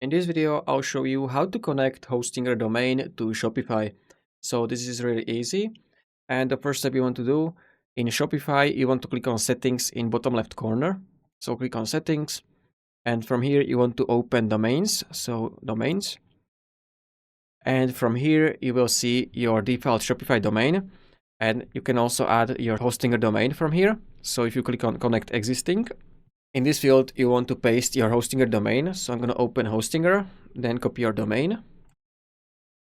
In this video, I'll show you how to connect hosting your domain to Shopify. So this is really easy. And the first step you want to do in Shopify, you want to click on settings in bottom left corner. So click on settings. And from here, you want to open domains. So domains. And from here, you will see your default Shopify domain. And you can also add your hosting domain from here. So if you click on connect existing, in this field, you want to paste your Hostinger domain. So I'm going to open Hostinger, then copy your domain,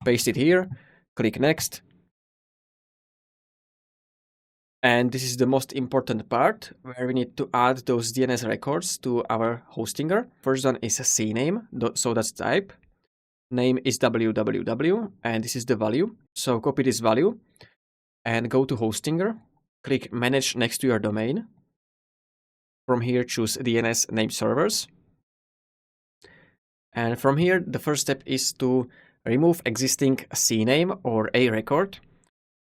paste it here, click next. And this is the most important part where we need to add those DNS records to our Hostinger. First one is a CNAME, so that's type. Name is www, and this is the value. So copy this value and go to Hostinger, click manage next to your domain. From here, choose DNS name servers. And from here, the first step is to remove existing CNAME or A record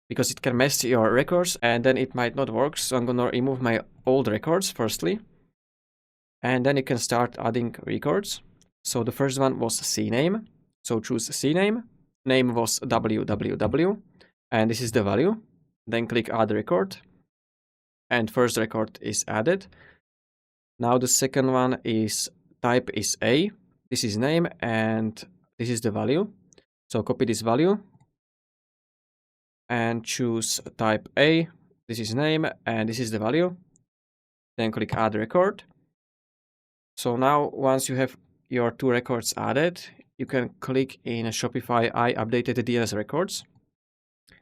because it can mess your records and then it might not work. So I'm going to remove my old records firstly. And then you can start adding records. So the first one was CNAME. So choose CNAME. Name was www. And this is the value. Then click add record. And first record is added. Now the second one is type is A. This is name and this is the value. So copy this value and choose type A. This is name and this is the value. Then click add record. So now once you have your two records added, you can click in Shopify I updated the DNS records.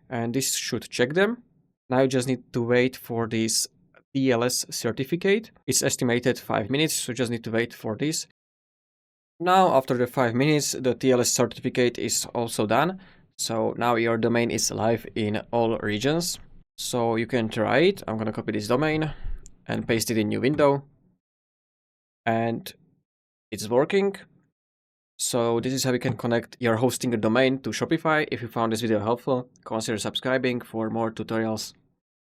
And this should check them. Now you just need to wait for this TLS certificate. It's estimated 5 minutes, so you just need to wait for this. Now, after the 5 minutes, the TLS certificate is also done. So now your domain is live in all regions. So you can try it. I'm going to copy this domain and paste it in new window. And it's working. So this is how you can connect your hosting domain to Shopify. If you found this video helpful, consider subscribing for more tutorials.